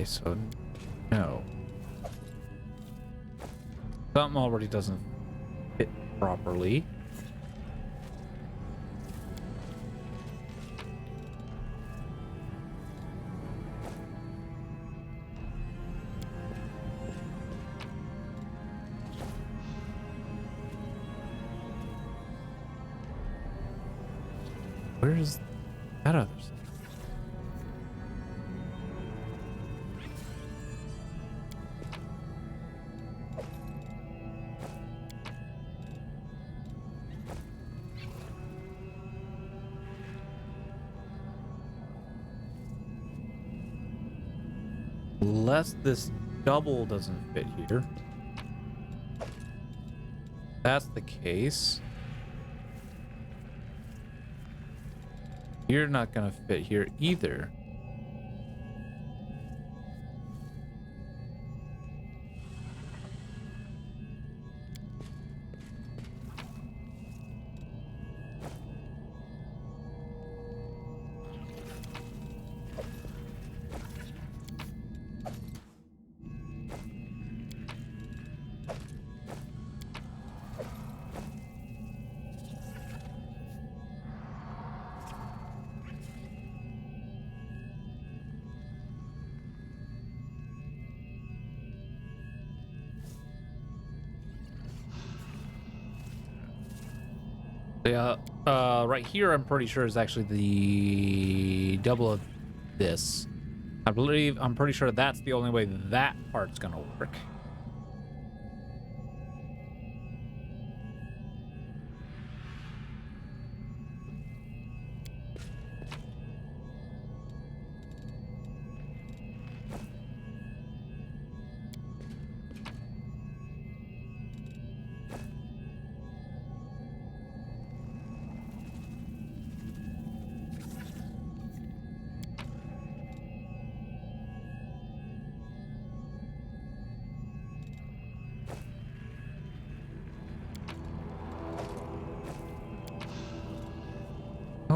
so no. Something already doesn't fit properly. Where's that other side? Unless this double doesn't fit here. If that's the case. You're not gonna fit here either. Yeah, right here I'm pretty sure is actually the double of this. I'm pretty sure that's the only way that part's gonna work.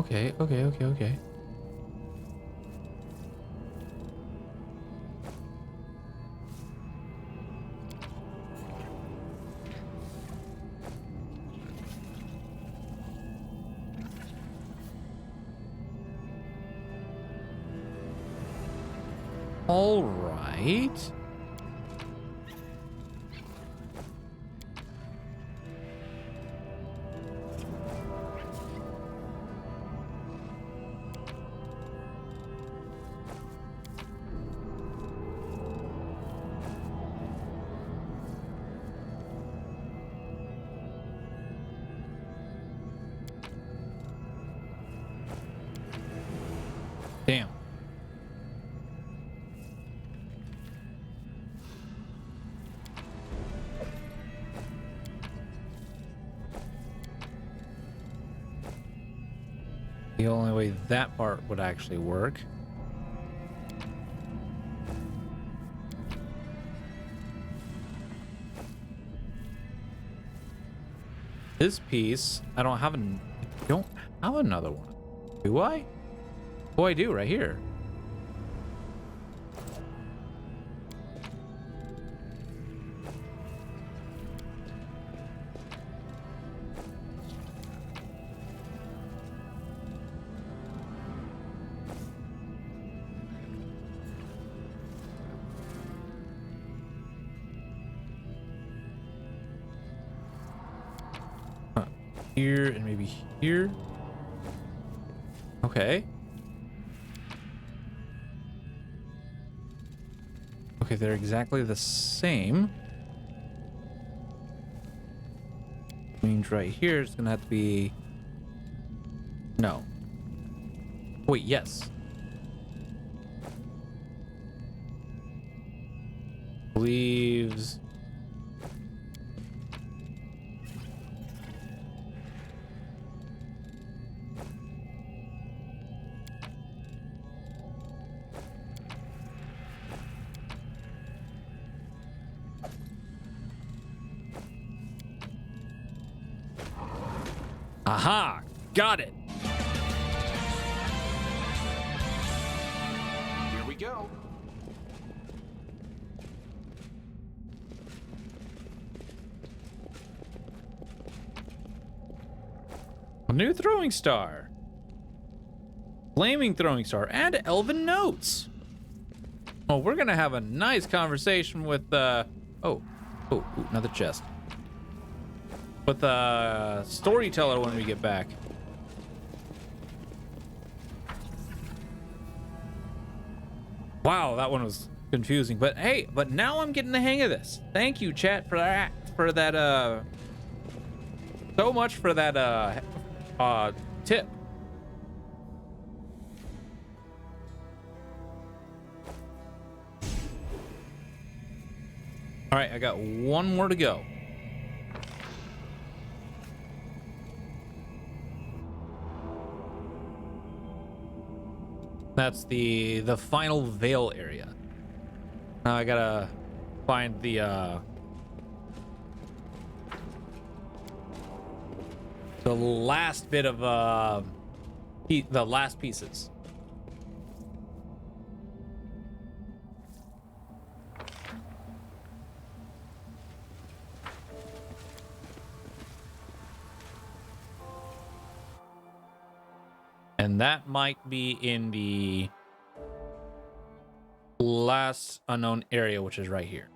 Okay. All right. Damn. The only way that part would actually work. This piece, I don't have another one. Do I? Oh, I do right here. Here and maybe here. Okay. Okay, they're exactly the same. Means right here it's gonna have to be... No. Wait, yes. Leaves... Aha! Got it! Here we go. A new throwing star. Flaming throwing star and elven notes. Oh, we're gonna have a nice conversation with oh, another chest. With the storyteller when we get back. Wow, that one was confusing. But hey, now I'm getting the hang of this. Thank you, chat, for that so much for that tip. All right, I got one more to go. That's the final veil area. Now I gotta find the last bit of the last pieces. And that might be in the last unknown area, which is right here.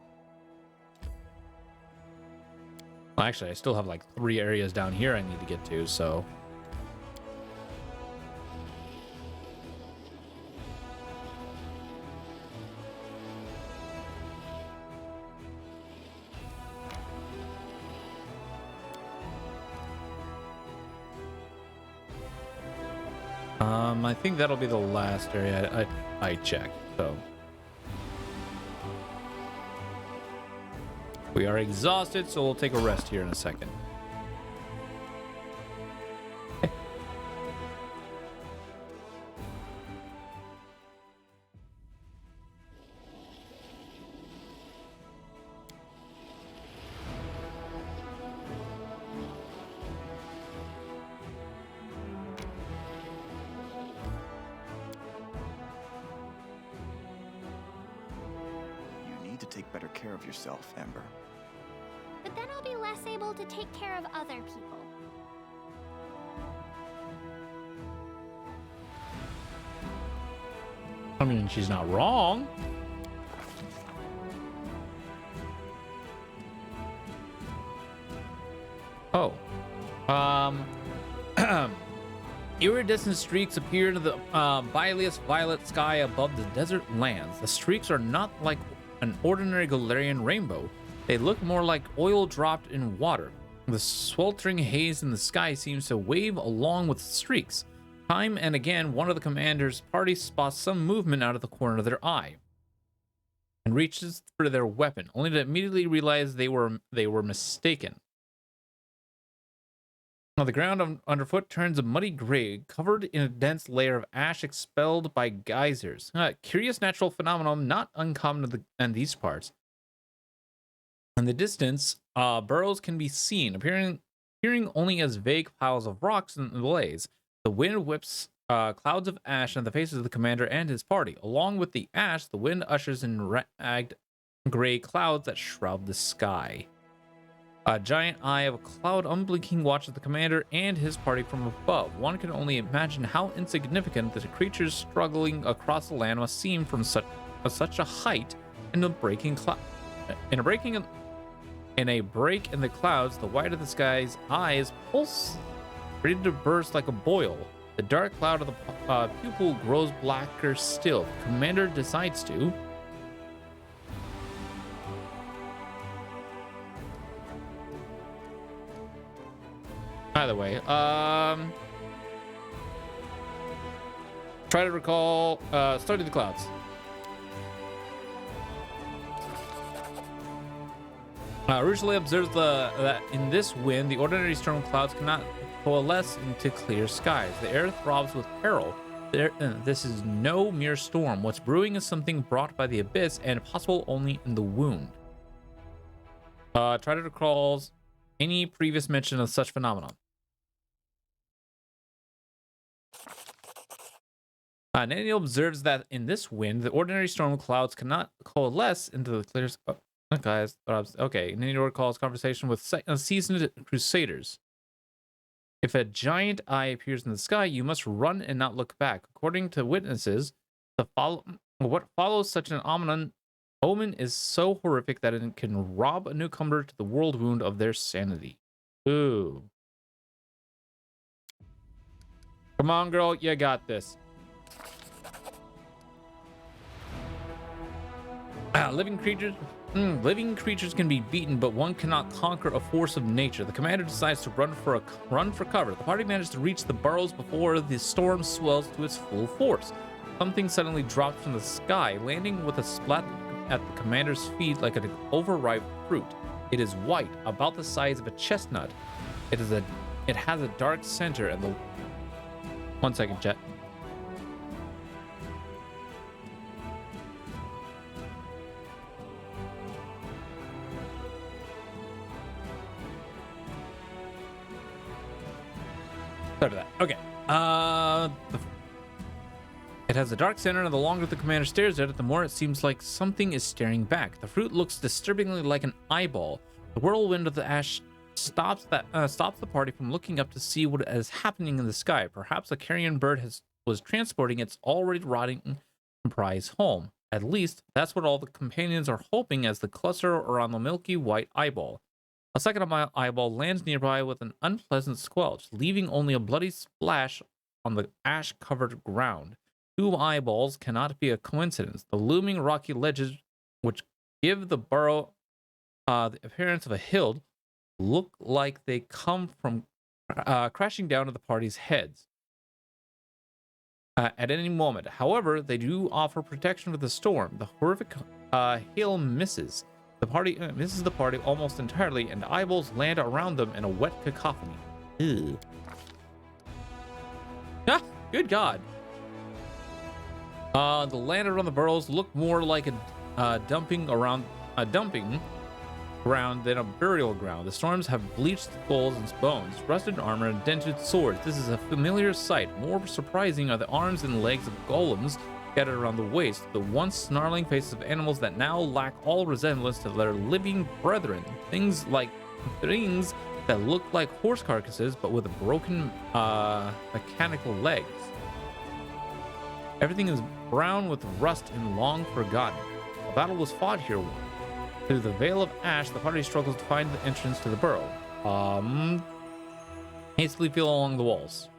Well, actually, I still have like 3 areas down here I need to get to, so. I think that'll be the last area I checked, so. We are exhausted, so we'll take a rest here in a second. Of yourself, Ember. But then I'll be less able to take care of other people. I mean, she's not wrong. Oh. Iridescent streaks appear in the bilious violet sky above the desert lands. The streaks are not like an ordinary Galarian rainbow. They look more like oil dropped in water. The sweltering haze in the sky seems to wave along with the streaks. Time and again, one of the commander's party spots some movement out of the corner of their eye and reaches for their weapon, only to immediately realize they were mistaken. Now, the ground underfoot turns a muddy gray, covered in a dense layer of ash expelled by geysers. Curious natural phenomenon not uncommon in these parts. In the distance, burrows can be seen, appearing only as vague piles of rocks in the blaze. The wind whips clouds of ash on the faces of the commander and his party. Along with the ash, the wind ushers in ragged gray clouds that shroud the sky. A giant eye of a cloud unblinking watches the commander and his party from above. One can only imagine how insignificant the creatures struggling across the land must seem from such a height in a break in the clouds. The white of the sky's eyes pulse, ready to burst like a boil. The dark cloud of the pupil grows blacker still. The commander decides to. By the way, try to recall, study the clouds. Originally observes that in this wind, the ordinary storm clouds cannot coalesce into clear skies. The air throbs with peril. This is no mere storm. What's brewing is something brought by the abyss and possible only in the wound. Try to recall any previous mention of such phenomenon. Nanny observes that in this wind, the ordinary storm clouds cannot coalesce into the clear skies. Guys, okay. Nanny recalls conversation with seasoned crusaders. If a giant eye appears in the sky, you must run and not look back. According to witnesses, what follows such an omen is so horrific that it can rob a newcomer to the world wound of their sanity. Ooh. Come on, girl, you got this. Living creatures can be beaten, but one cannot conquer a force of nature. The commander decides to run for cover. The party manages to reach the burrows before the storm swells to its full force. Something suddenly drops from the sky, landing with a splat at the commander's feet like an overripe fruit. It is white, about the size of a chestnut. It has a dark center and the... One second, Jet. Sorry for that. Okay. It has a dark center, and the longer the commander stares at it, the more it seems like something is staring back. The fruit looks disturbingly like an eyeball. The whirlwind of the ash stops the party from looking up to see what is happening in the sky. Perhaps a carrion bird was transporting its already rotting prize home. At least, that's what all the companions are hoping as they cluster around the milky white eyeball. A second eyeball lands nearby with an unpleasant squelch, leaving only a bloody splash on the ash-covered ground. Two eyeballs cannot be a coincidence. The looming rocky ledges, which give the burrow the appearance of a hill, look like they come from crashing down to the party's heads at any moment. However, they do offer protection for the storm. The horrific hail misses the party almost entirely, and eyeballs land around them in a wet cacophony. Ew. Ah, good God. The land around the burrows look more like a dumping ground than a burial ground. The storms have bleached skulls and bones, rusted armor, and dented swords. This is a familiar sight. More surprising are the arms and legs of golems scattered around the waist, the once snarling faces of animals that now lack all resemblance to their living brethren. Things that look like horse carcasses, but with broken mechanical legs. Everything is brown with rust and long forgotten. A battle was fought here. Through the veil of ash, the party struggles to find the entrance to the burrow. Hastily feel along the walls.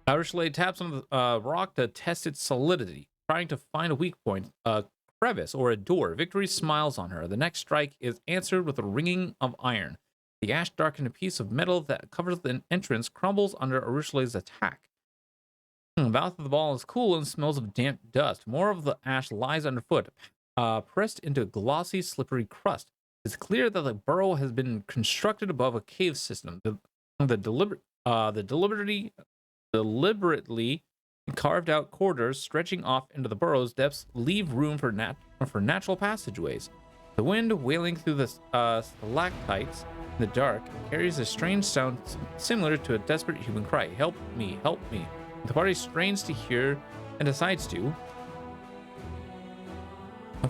Ursula taps on the rock to test its solidity, trying to find a weak point, a crevice, or a door. Victory smiles on her. The next strike is answered with a ringing of iron. The ash-darkened piece of metal that covers the entrance crumbles under Ursula's attack. The mouth of the ball is cool and smells of damp dust. More of the ash lies underfoot, pressed into a glossy, slippery crust. It's clear that the burrow has been constructed above a cave system. The deliberately carved out corridors stretching off into the burrow's depths leave room for natural passageways. The wind wailing through the stalactites in the dark carries a strange sound similar to a desperate human cry. Help me, help me. The party strains to hear and decides to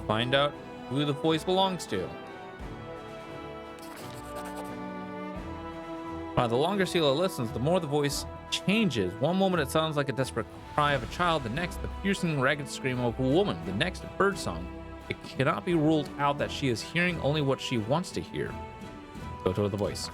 find out who the voice belongs to. The longer Sela listens, the more the voice changes. One moment it sounds like a desperate cry of a child, the next the piercing, ragged scream of a woman, the next a bird song. It cannot be ruled out that she is hearing only what she wants to hear. Go toward the voice.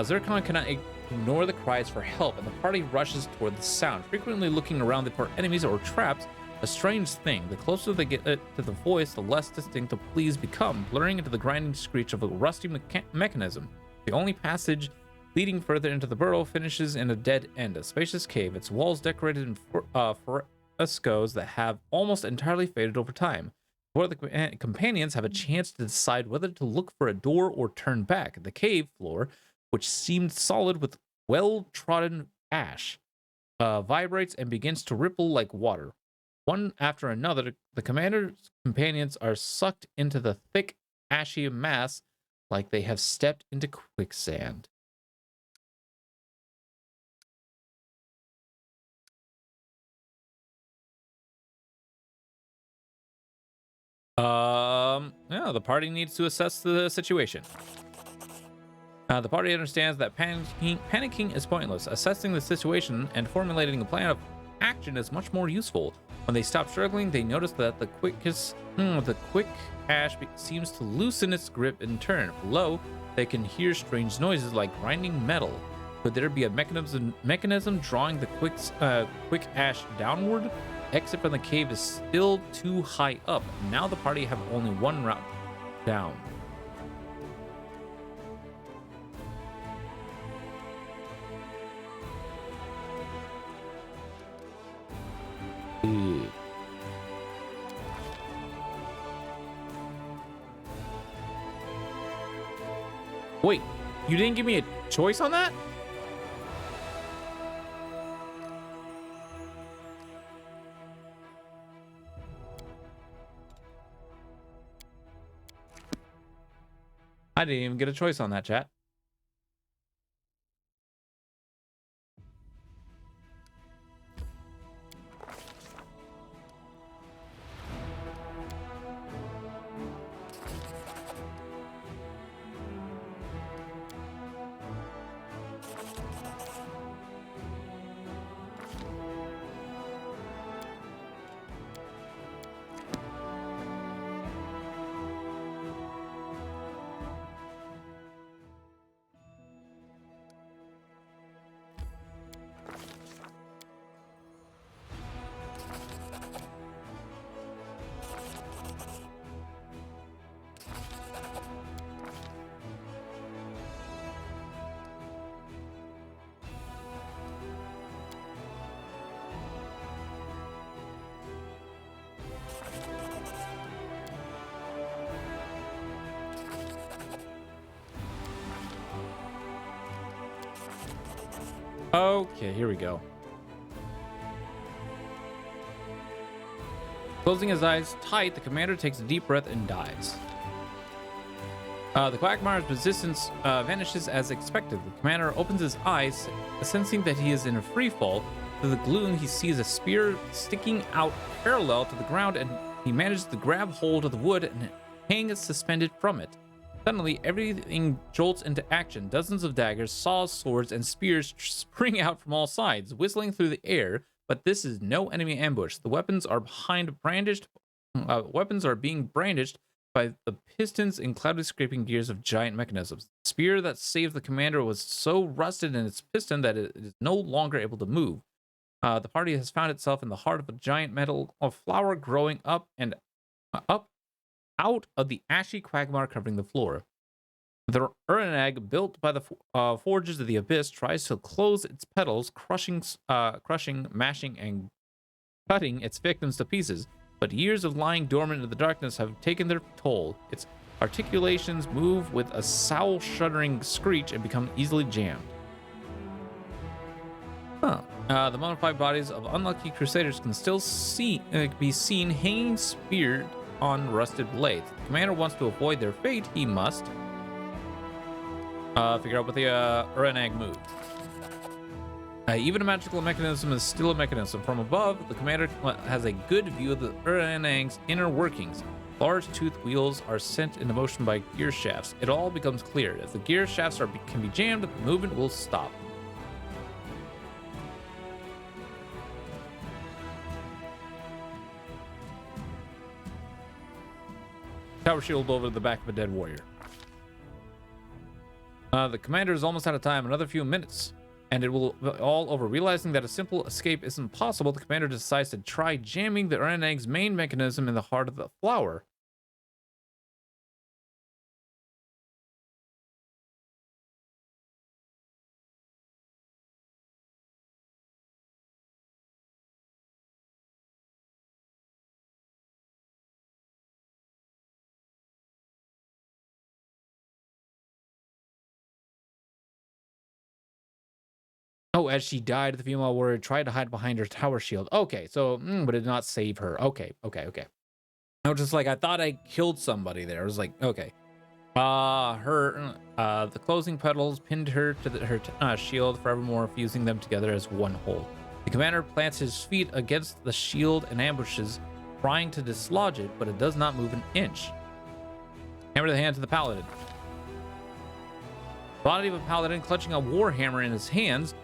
Zircon cannot ignore the cries for help, and the party rushes toward the sound, frequently looking around for enemies or traps. A strange thing. The closer they get to the voice, the less distinct the pleas become, blurring into the grinding screech of a rusty mechanism. The only passage leading further into the burrow finishes in a dead end, a spacious cave, its walls decorated in frescoes that have almost entirely faded over time. Before the companions have a chance to decide whether to look for a door or turn back, the cave floor, which seemed solid with well-trodden ash, vibrates and begins to ripple like water. One after another, the commander's companions are sucked into the thick, ashy mass like they have stepped into quicksand. Yeah, the party needs to assess the situation. The party understands that panicking is pointless. Assessing the situation and formulating a plan of action is much more useful. When they stop struggling, they notice that the quick ash seems to loosen its grip in turn. Below, they can hear strange noises like grinding metal. Could there be a mechanism drawing the quick ash downward? Exit from the cave is still too high up. Now the party have only one route down. Wait, you didn't give me a choice on that? I didn't even get a choice on that, chat. Okay, here we go. Closing his eyes tight, the commander takes a deep breath and dives. The Quagmire's resistance vanishes as expected. The commander opens his eyes, sensing that he is in a free fall. Through the gloom, he sees a spear sticking out parallel to the ground, and he manages to grab hold of the wood and hang suspended from it. Suddenly, everything jolts into action. Dozens of daggers, saws, swords, and spears spring out from all sides, whistling through the air. But this is no enemy ambush. The weapons are being brandished by the pistons and clouded scraping gears of giant mechanisms. The spear that saved the commander was so rusted in its piston that it is no longer able to move. The party has found itself in the heart of a giant metal flower growing up and up out of the ashy quagmire covering the floor. The Uranag, built by the forges of the abyss, tries to close its petals, crushing, mashing, and cutting its victims to pieces. But years of lying dormant in the darkness have taken their toll. Its articulations move with a soul-shuddering screech and become easily jammed. The mummified bodies of unlucky crusaders can still be seen hanging speared on rusted blades. The commander wants to avoid their fate. He must figure out what the Uranag move. Even a magical mechanism is still a mechanism. From above, the commander has a good view of the Uranag's inner workings. Large toothed wheels are sent into motion by gear shafts. It all becomes clear. If the gear shafts can be jammed, the movement will stop. Tower shield over the back of a dead warrior. The commander is almost out of time, another few minutes, and it will be all over. Realizing that a simple escape isn't possible, the commander decides to try jamming the Uranag's main mechanism in the heart of the flower. Oh, as she died, the female warrior tried to hide behind her tower shield. Okay, so, but it did not save her. Okay. I was just like, I thought I killed somebody there. I was like, okay. The closing petals pinned her to her shield forevermore, fusing them together as one whole. The commander plants his feet against the shield and ambushes, trying to dislodge it, but it does not move an inch. Hammer the hand to the paladin. The body of a paladin clutching a war hammer in his hands.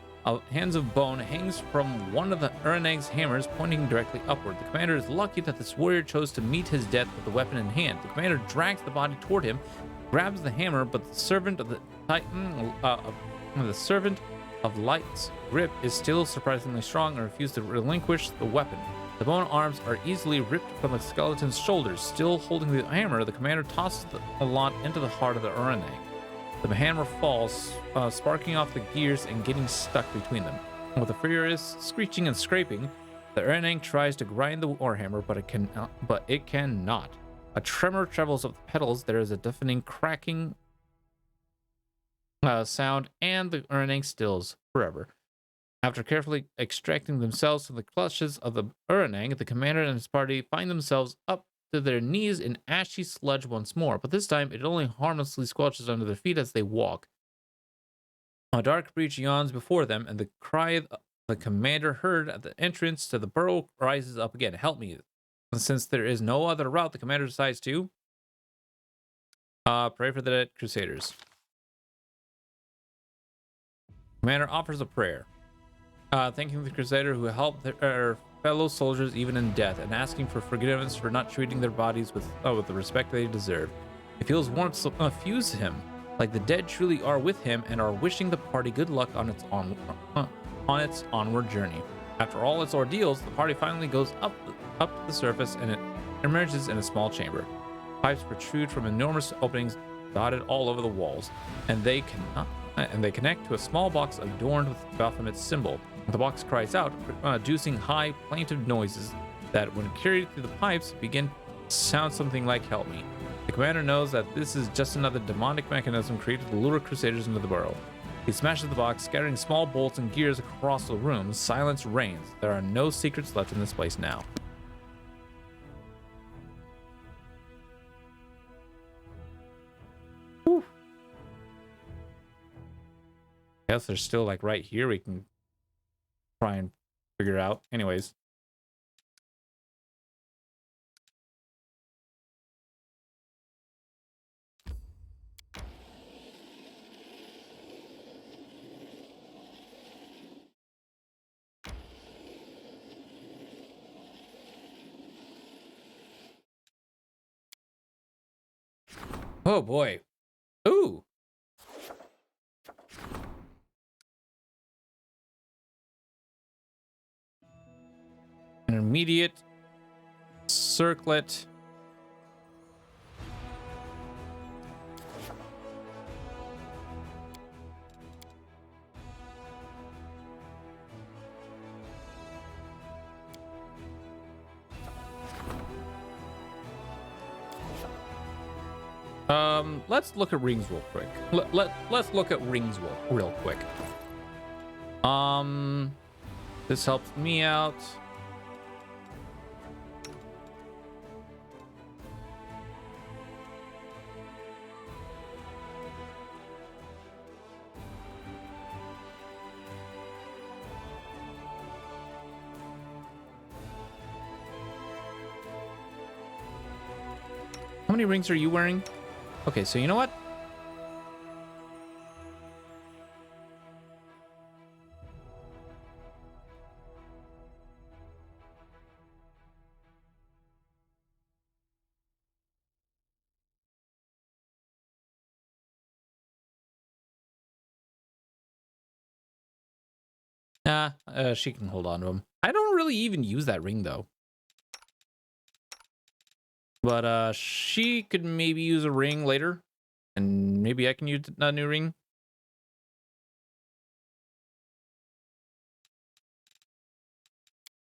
Hands of bone hangs from one of the Uranag's hammers, pointing directly upward. The commander is lucky that this warrior chose to meet his death with the weapon in hand. The commander drags the body toward him, grabs the hammer, but the servant of the Titan, the servant of Light's grip is still surprisingly strong and refuses to relinquish the weapon. The bone arms are easily ripped from the skeleton's shoulders. Still holding the hammer, the commander tosses the lot into the heart of the Uranag. The hammer falls, sparking off the gears and getting stuck between them. With a furious screeching and scraping, the Uranag tries to grind the warhammer, but it cannot. A tremor travels up the pedals. There is a deafening cracking sound, and the Uranag stills forever. After carefully extracting themselves from the clutches of the Uranag, the commander and his party find themselves up to their knees in ashy sludge once more, but this time it only harmlessly squelches under their feet as they walk. A dark breach yawns before them, and the cry the commander heard at the entrance to the burrow rises up again. Help me. And since there is no other route, the commander decides to pray for the dead crusaders. Commander offers a prayer, thanking the crusader who helped their fellow soldiers even in death, and asking for forgiveness for not treating their bodies with the respect they deserve. He feels warmth suffuse him, like the dead truly are with him and are wishing the party good luck on its onward journey. After all its ordeals, the party finally goes up to the surface, and it emerges in a small chamber. Pipes protrude from enormous openings dotted all over the walls, and they connect to a small box adorned with Baphomet's symbol. The box cries out, producing high, plaintive noises that, when carried through the pipes, begin to sound something like "Help me." The commander knows that this is just another demonic mechanism created to lure crusaders into the burrow. He smashes the box, scattering small bolts and gears across the room. Silence reigns. There are no secrets left in this place now. Whew. I guess they're still like right here. We can try and figure it out. Anyways. Oh boy. Ooh. Intermediate circlet. Let's look at rings real quick. Let's look at rings real quick. This helps me out. How many rings are you wearing? Okay, so you know what? She can hold on to him. I don't really even use that ring though. But she could maybe use a ring later, and maybe I can use a new ring.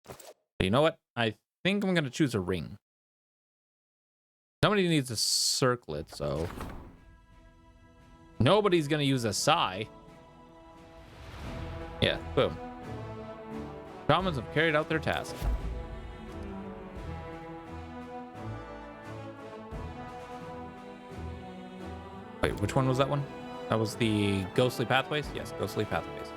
But you know what? I think I'm gonna choose a ring. Somebody needs a circlet, so nobody's gonna use a sai. Yeah, boom. Shamans have carried out their task. Wait, which one was that one? That was the Ghostly Pathways? Yes, Ghostly Pathways.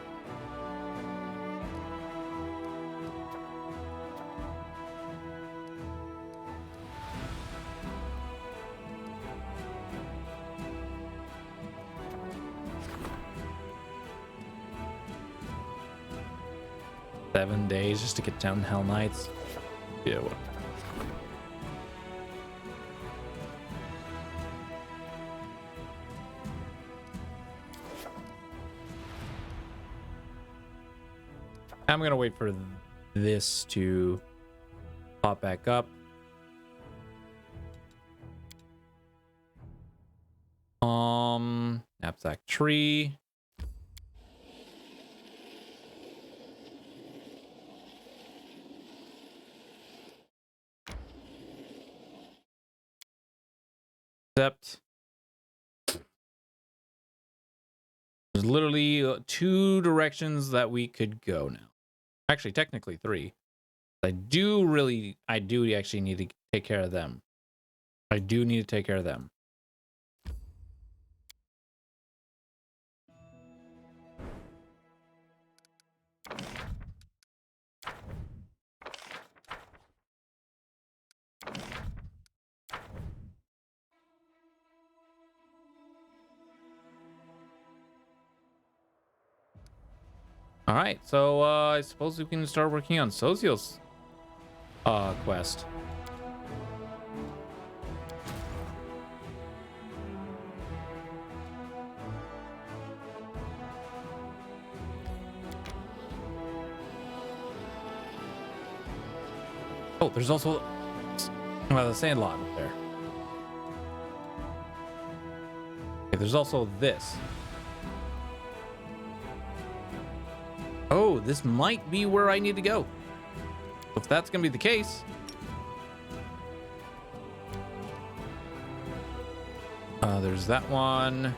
7 days just to get down Hell Knights. Yeah, what? I'm gonna wait for this to pop back up. Knapsack tree. Except there's literally 2 directions that we could go now. Actually, technically 3. I do actually need to take care of them. I do need to take care of them. All right, so I suppose we can start working on Sozio's quest. Oh, there's also the Sandlot up there. Okay, there's also this. Oh, this might be where I need to go. If that's gonna be the case. There's that one.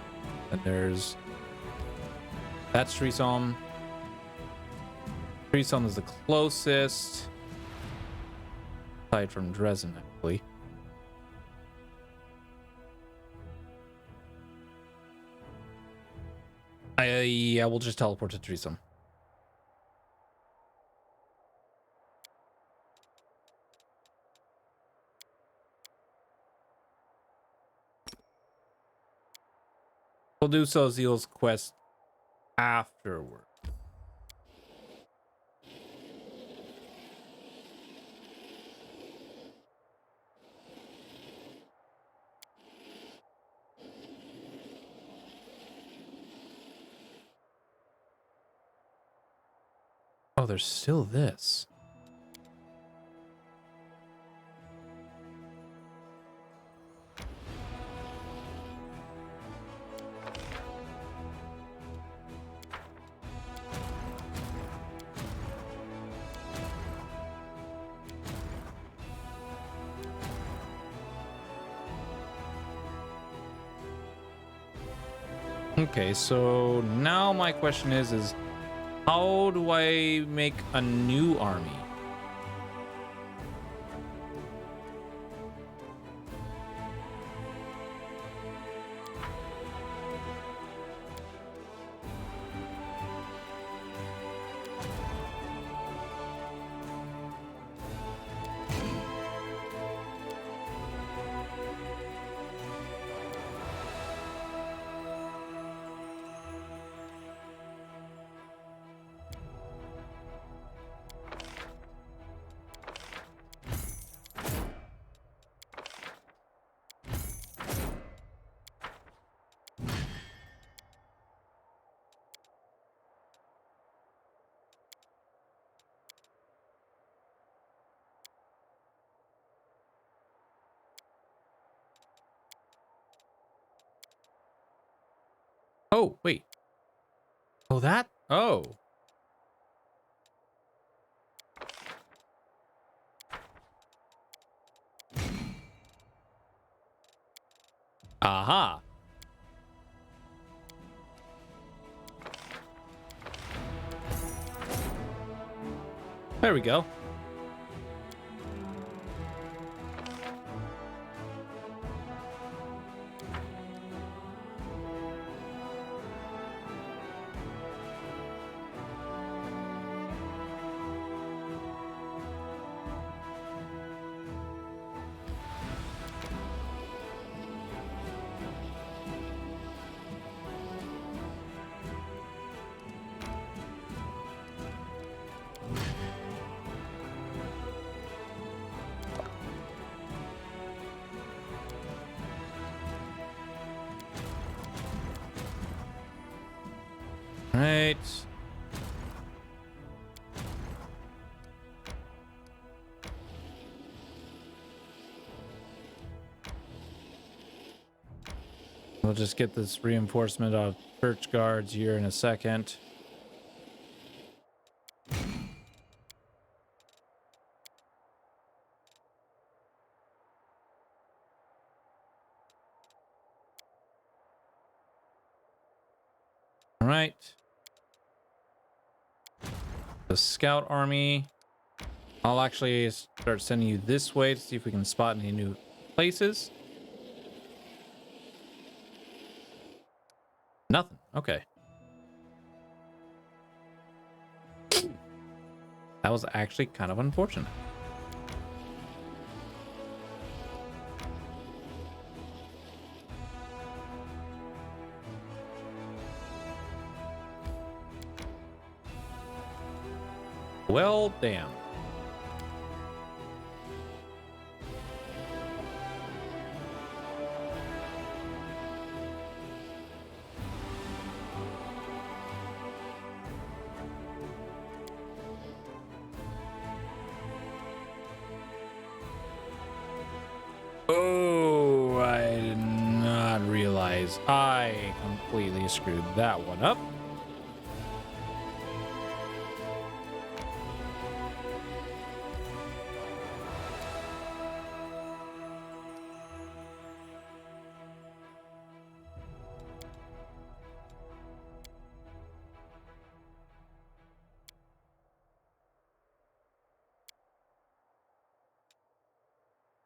And there's that Streesom. Streesom is the closest. Aside from Dresden, actually. Yeah, we'll just teleport to Streesom. We'll do Soziel's quest afterward. Oh, there's still this. Okay, so now my question is how do I make a new army? Oh, wait. Oh, that? Oh. Aha. There we go. Right. We'll just get this reinforcement of church guards here in a second. All right. The scout army. I'll actually start sending you this way to see if we can spot any new places. Nothing. Okay. That was actually kind of unfortunate. Well, damn. Oh, I did not realize I completely screwed that one up.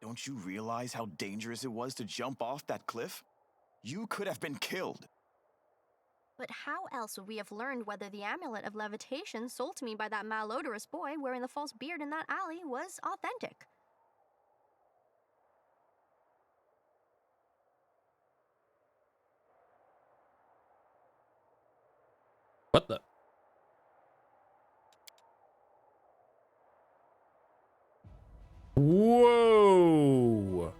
Don't you realize how dangerous it was to jump off that cliff? You could have been killed. But how else would we have learned whether the amulet of levitation sold to me by that malodorous boy wearing the false beard in that alley was authentic? What the? Whoa.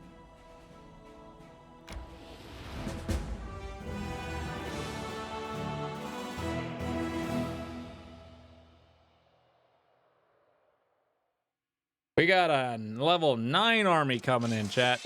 We got a level 9 army coming in, chat.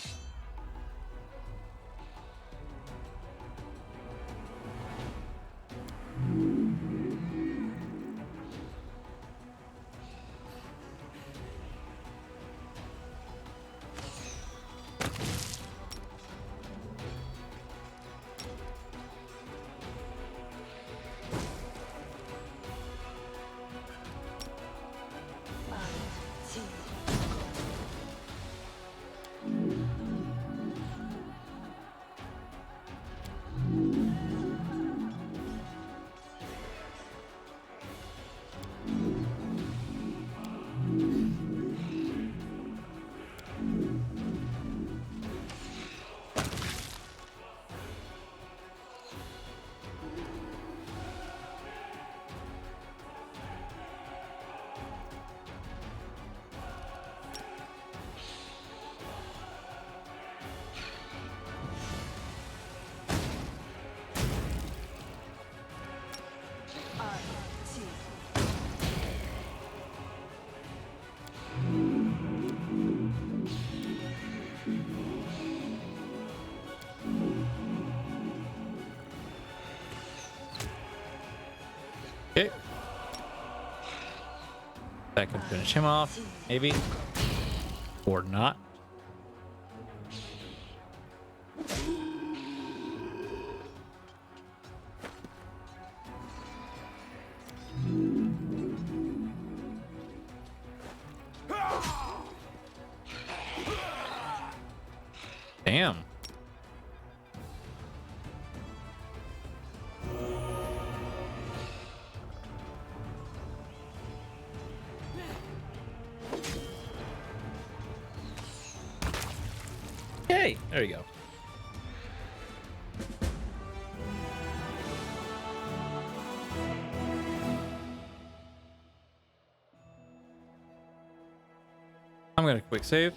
Okay. That could finish him off, maybe. Or not. Damn. Hey, there you go. I'm gonna quick save.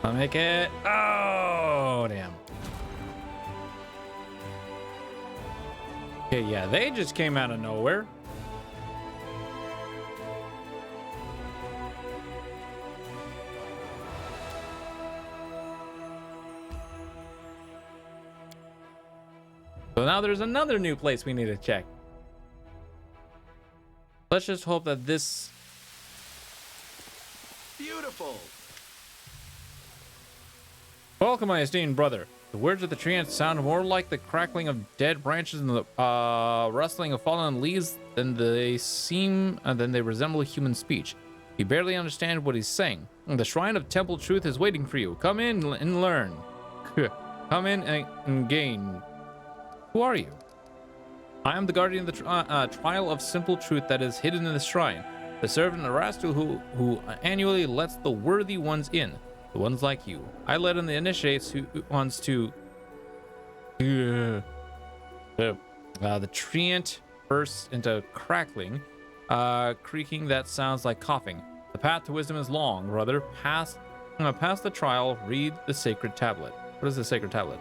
I'll make it. Oh, damn. Okay, yeah, they just came out of nowhere. So now there's another new place we need to check. Let's just hope that this... Beautiful. Welcome, my esteemed brother. The words of the treants sound more like the crackling of dead branches and the rustling of fallen leaves than they resemble human speech. You barely understand what he's saying. The shrine of temple truth is waiting for you. Come in and learn. Come in and gain. Who are you? I am the guardian of the trial of simple truth that is hidden in the shrine. The servant Arastu who annually lets the worthy ones in. The ones like you. I let in the initiates who wants to... the treant bursts into crackling, creaking that sounds like coughing. The path to wisdom is long, brother. Pass the trial, read the sacred tablet. What is the sacred tablet?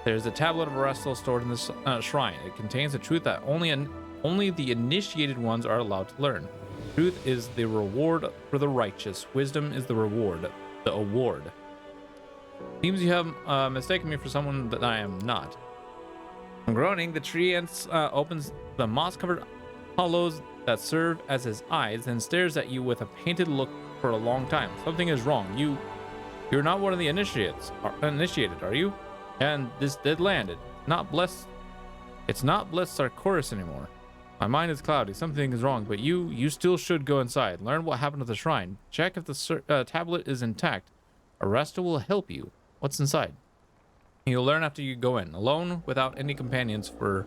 There's a tablet of Arastu stored in this shrine. It contains the truth that only the initiated ones are allowed to learn. Truth is the reward for the righteous. Wisdom is the reward. The award. Seems you have mistaken me for someone that I am not. Groaning, the tree opens the moss-covered hollows that serve as his eyes, and stares at you with a painted look for a long time. Something is wrong. You're not one of the initiated, are you? And this dead land, it's not blessed Sarkoris anymore. My mind is cloudy. Something is wrong, but you still should go inside. Learn what happened to the shrine. Check if the tablet is intact. Aresta will help you. What's inside? You'll learn after you go in. Alone, without any companions, for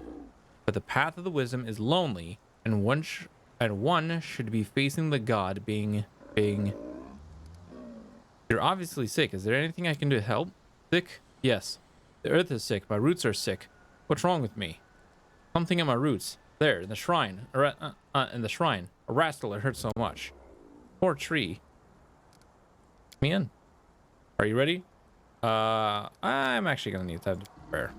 the path of the wisdom is lonely, and one should be facing the god being... You're obviously sick. Is there anything I can do to help? Sick? Yes. The earth is sick. My roots are sick. What's wrong with me? Something in my roots. There, in the shrine. In the shrine. A rascal, it hurts so much. Poor tree. Let me in. Are you ready? I'm actually gonna need time to prepare.